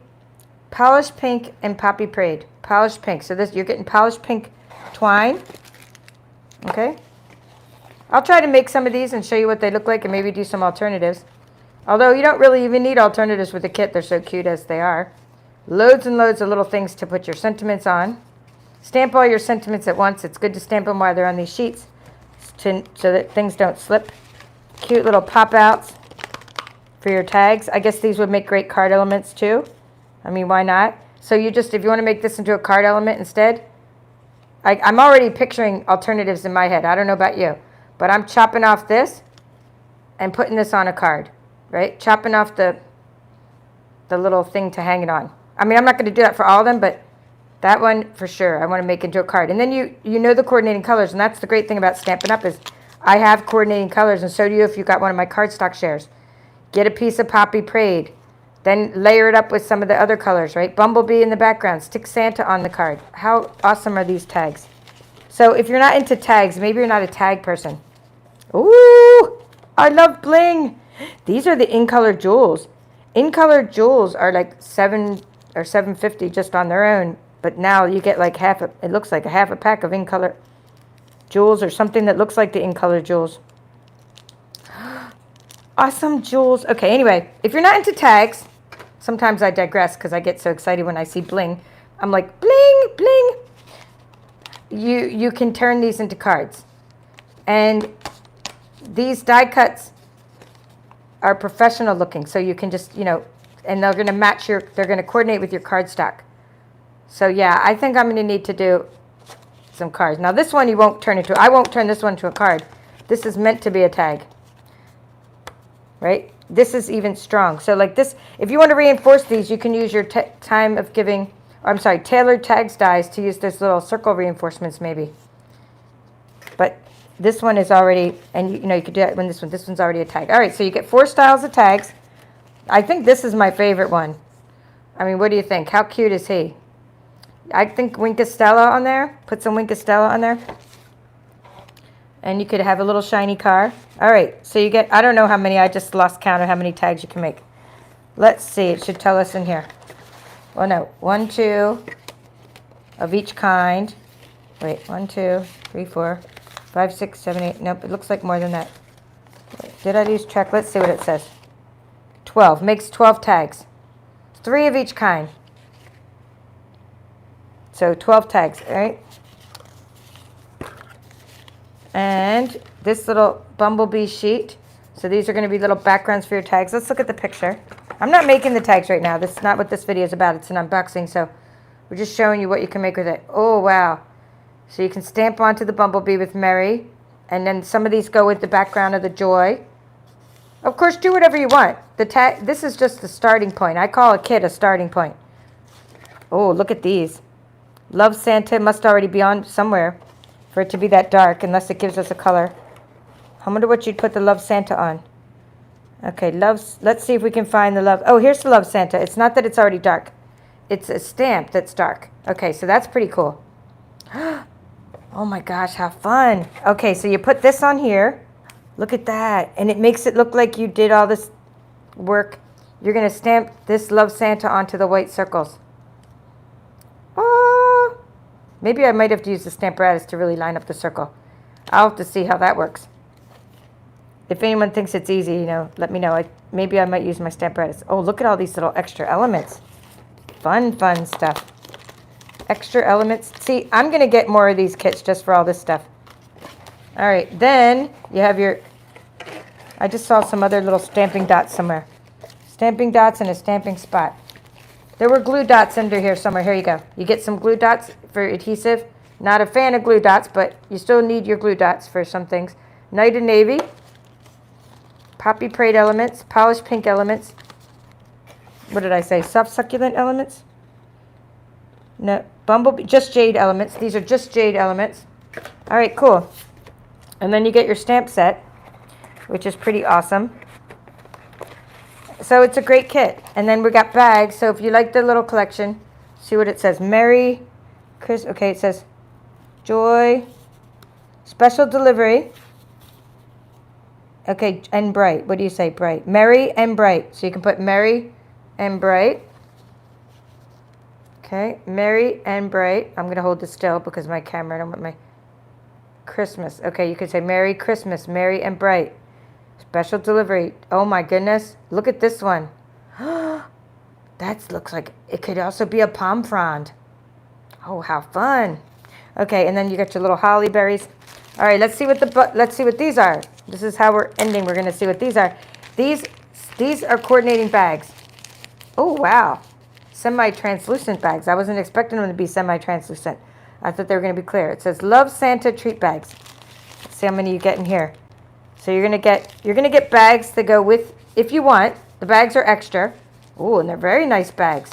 Polished Pink, and Poppy Parade. Polished Pink. So this, you're getting polished pink twine. Okay. I'll try to make some of these and show you what they look like and maybe do some alternatives. Although you don't really even need alternatives with the kit. They're so cute as they are. Loads and loads of little things to put your sentiments on. Stamp all your sentiments at once. It's good to stamp them while they're on these sheets so that things don't slip. Cute little pop-outs for your tags. I guess these would make great card elements too. I mean, why not? So if you want to make this into a card element instead, I'm already picturing alternatives in my head. I don't know about you, but I'm chopping off this and putting this on a card, right? Chopping off the little thing to hang it on. I mean, I'm not going to do that for all of them, but that one for sure I want to make into a card. And then you know the coordinating colors, and that's the great thing about Stampin' Up! Is I have coordinating colors, and so do you if you got one of my cardstock shares. Get a piece of Poppy Parade. Then layer it up with some of the other colors, right? Bumblebee in the background. Stick Santa on the card. How awesome are these tags? So if you're not into tags, maybe you're not a tag person. Ooh, I love bling. These are the in-color jewels. In-color jewels are like $7 or $7.50 just on their own. But now you get like it looks like a half a pack of in-color jewels or something that looks like the in-color jewels. Awesome jewels. Okay, anyway, if you're not into tags, sometimes I digress because I get so excited when I see bling. I'm like, bling, bling. You can turn these into cards. And these die cuts are professional looking. So you can just, and they're going to they're going to coordinate with your cardstock. So yeah, I think I'm going to need to do some cards. Now this one you won't turn into, I won't turn this one to a card. This is meant to be a tag, right? This is even strong. So like this, if you want to reinforce these, you can use your time of giving, or I'm sorry, tailored tags dies to use this little circle reinforcements maybe. But this one is already, and you know, you could do that when this one's already a tag. All right, so you get 4 styles of tags. I think this is my favorite one. I mean, what do you think? How cute is he? I think Winkestella on there. Put some Winkestella on there. And you could have a little shiny car. All right, so you get, I don't know how many, I just lost count of how many tags you can make. Let's see, it should tell us in here. Well, no, 1, 2 of each kind. Wait, 1, 2, 3, 4, 5, 6, 7, 8. Nope, it looks like more than that. Wait, did I lose track? Let's see what it says. 12, makes 12 tags. 3 of each kind. So 12 tags, all right? And this little bumblebee sheet. So these are going to be little backgrounds for your tags. Let's look at the picture. I'm not making the tags right now. This is not what this video is about. It's an unboxing, so we're just showing you what you can make with it. Oh, wow. So you can stamp onto the bumblebee with Mary, and then some of these go with the background of the joy. Of course, do whatever you want. The tag. This is just the starting point. I call a kit a starting point. Oh, look at these. Love Santa must already be on somewhere for it to be that dark, unless it gives us a color. I wonder what you'd put the Love Santa on. Okay, let's see if we can find the love. Oh, here's the Love Santa. It's not that it's already dark. It's a stamp that's dark. Okay, so that's pretty cool. Oh my gosh, how fun. Okay, so you put this on here. Look at that. And it makes it look like you did all this work. You're going to stamp this Love Santa onto the white circles. Oh, maybe I might have to use the Stamparatus to really line up the circle. I'll have to see how that works. If anyone thinks it's easy, you know, let me know. Maybe I might use my Stamparatus. Oh, look at all these little extra elements. Fun, fun stuff. Extra elements. See, I'm going to get more of these kits just for all this stuff. All right, then you have your, I just saw some other little stamping dots somewhere. Stamping dots and a stamping spot. There were glue dots under here somewhere. Here you go. You get some glue dots for adhesive. Not a fan of glue dots, but you still need your glue dots for some things. Night and Navy. Poppy Parade elements. Polished pink elements. What did I say? Soft succulent elements? No, Bumblebee. Just jade elements. These are just jade elements. All right, cool. And then you get your stamp set, which is pretty awesome. So it's a great kit. And then we got bags. So if you like the little collection, see what it says. Merry Christmas. Okay, it says Joy. Special delivery. Okay, and bright. What do you say? Bright. Merry and bright. So you can put merry and bright. Okay, merry and bright. I'm going to hold this still because my camera, I don't want my Christmas. Okay, you could say Merry Christmas, merry and bright. Special delivery. Oh my goodness. Look at this one. That looks like it could also be a palm frond. Oh, how fun. Okay, and then you got your little holly berries. All right, let's see what these are. This is how we're ending. We're going to see what these are. These are coordinating bags. Oh, wow. Semi-translucent bags. I wasn't expecting them to be semi-translucent. I thought they were going to be clear. It says Love Santa treat bags. Let's see how many you get in here. So you're going to get bags that go with, if you want. The bags are extra. Oh, and they're very nice bags.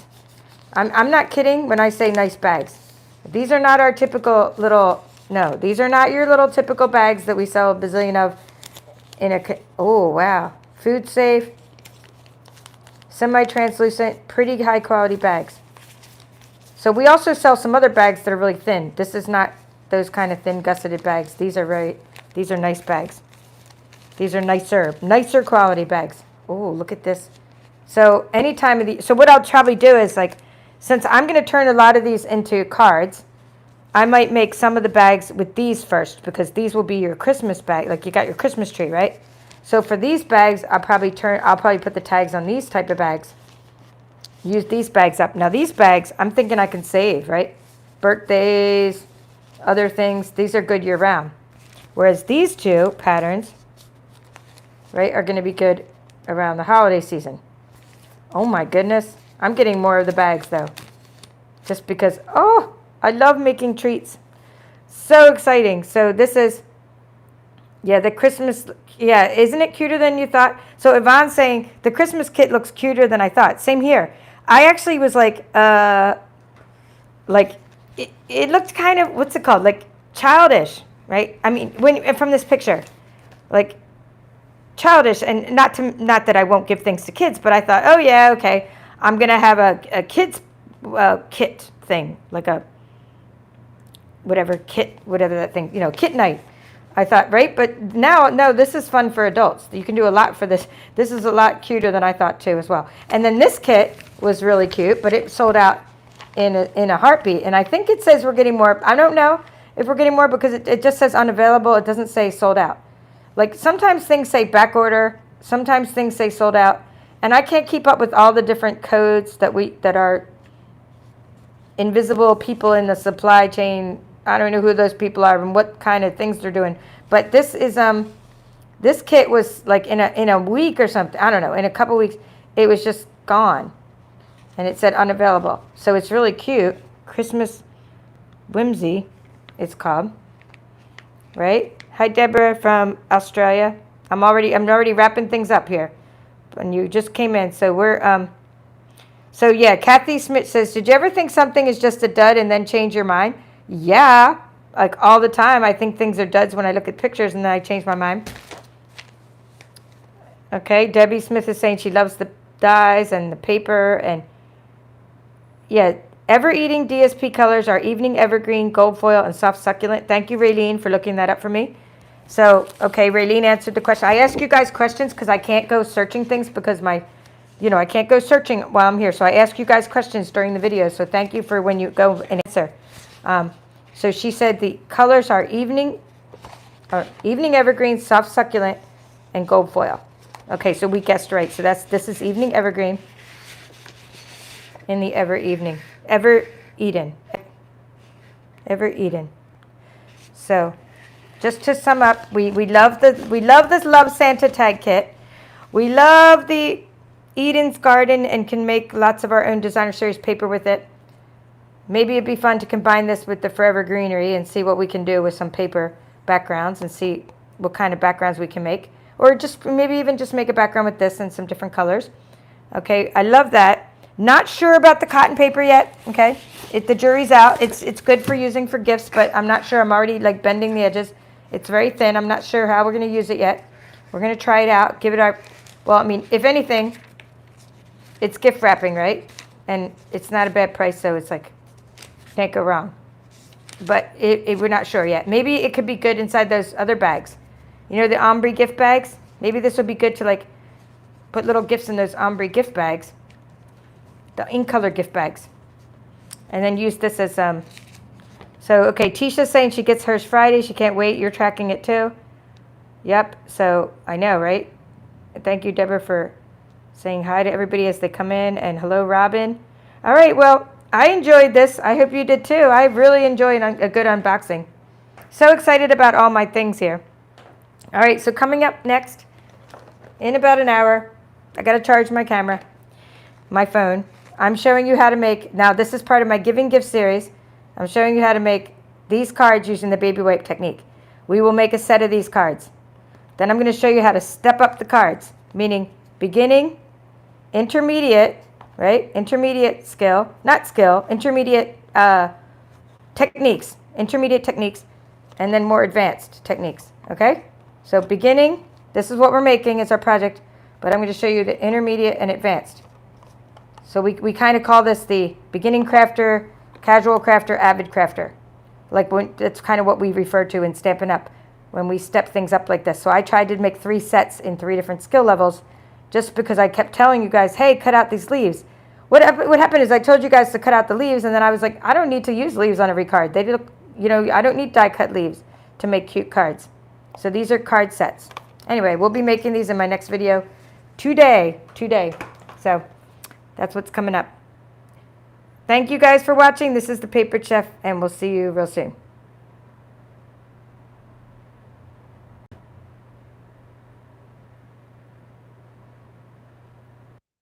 I'm not kidding when I say nice bags. These are not our typical little, no, these are not your little typical bags that we sell a bazillion of in a, oh, wow. Food safe, semi-translucent, pretty high quality bags. So we also sell some other bags that are really thin. This is not those kind of thin gusseted bags. These are nice bags. These are nicer quality bags. Oh, look at this. So any time of the, so what I'll probably do is like, since I'm going to turn a lot of these into cards, I might make some of the bags with these first because these will be your Christmas bag. Like you got your Christmas tree, right? So for these bags, I'll probably put the tags on these type of bags. Use these bags up. Now these bags, I'm thinking I can save, right? Birthdays, other things. These are good year round. Whereas these two patterns, right, are going to be good around the holiday season. Oh my goodness. I'm getting more of the bags though. Just because, oh, I love making treats. So exciting. So this is, yeah, the Christmas, yeah, isn't it cuter than you thought? So Yvonne's saying, the Christmas kit looks cuter than I thought. Same here. I actually was like it looked kind of, what's it called? Like childish, right? I mean, when from this picture, like childish, and not that I won't give things to kids, but I thought, oh yeah, okay, I'm going to have a kids kit thing, like a whatever that thing, kit night. I thought, right? But now, no, this is fun for adults. You can do a lot for this. This is a lot cuter than I thought too as well. And then this kit was really cute, but it sold out in a heartbeat. And I think it says we're getting more. I don't know if we're getting more because it just says unavailable. It doesn't say sold out. Like sometimes things say back order. Sometimes things say sold out. And I can't keep up with all the different codes that are invisible people in the supply chain. I don't know who those people are and what kind of things they're doing. But this is this kit was like in a week or something. I don't know, in a couple weeks, it was just gone, and it said unavailable. So it's really cute. Christmas whimsy, it's called. Right? Hi Deborah from Australia. I'm already wrapping things up here, and you just came in. So we're So yeah, Kathy Smith says, did you ever think something is just a dud and then change your mind? Yeah, like all the time. I think things are duds when I look at pictures and then I change my mind. Okay, Debbie Smith is saying she loves the dyes and the paper. And yeah, ever-eating DSP colors are Evening Evergreen, Gold Foil, and Soft Succulent. Thank you, Raylene, for looking that up for me. So, okay, Raylene answered the question. I ask you guys questions because I can't go searching things because I can't go searching while I'm here. So I ask you guys questions during the video. So thank you for when you go and answer. So she said the colors are Evening Evergreen, Soft Succulent, and Gold Foil. Okay, so we guessed right. So this is Evening Evergreen in the Ever Eden. So just to sum up, we love this Love Santa tag kit. We love the Eden's Garden and can make lots of our own designer series paper with it. Maybe it'd be fun to combine this with the Forever Greenery and see what we can do with some paper backgrounds and see what kind of backgrounds we can make. Or maybe even just make a background with this and some different colors. Okay, I love that. Not sure about the cotton paper yet, okay? The jury's out. It's good for using for gifts, but I'm not sure. I'm already like bending the edges. It's very thin. I'm not sure how we're going to use it yet. We're going to try it out, give it our, well, I mean, if anything, it's gift wrapping, right? And it's not a bad price, so it's like, can't go wrong. But we're not sure yet. Maybe it could be good inside those other bags. You know, the ombre gift bags? Maybe this would be good to like put little gifts in those ombre gift bags. The ink color gift bags. And then use this as, so, okay, Tisha's saying she gets hers Friday. She can't wait. You're tracking it too. Yep, so I know, right? Thank you, Deborah, for saying hi to everybody as they come in. And hello, Robin. All right, well, I enjoyed this. I hope you did too. I really enjoyed a good unboxing. So excited about all my things here. All right, so coming up next, in about an hour, I got to charge my camera, my phone. I'm showing you how to make, now this is part of my Giving Gift series. I'm showing you how to make these cards using the baby wipe technique. We will make a set of these cards. Then I'm going to show you how to step up the cards, meaning beginning, intermediate, right? Intermediate skill, not skill, intermediate techniques, and then more advanced techniques, okay? So beginning, this is what we're making, it's our project, but I'm going to show you the intermediate and advanced. So we kind of call this the beginning crafter, casual crafter, avid crafter. Like that's kind of what we refer to in Stampin' Up! When we step things up like this. So I tried to make 3 sets in 3 different skill levels just because I kept telling you guys, hey, cut out these leaves. What happened is I told you guys to cut out the leaves, and then I was like, I don't need to use leaves on every card. They did, I don't need die cut leaves to make cute cards. So these are card sets. Anyway, we'll be making these in my next video today. So that's what's coming up. Thank you guys for watching. This is the Paper Chef, and we'll see you real soon.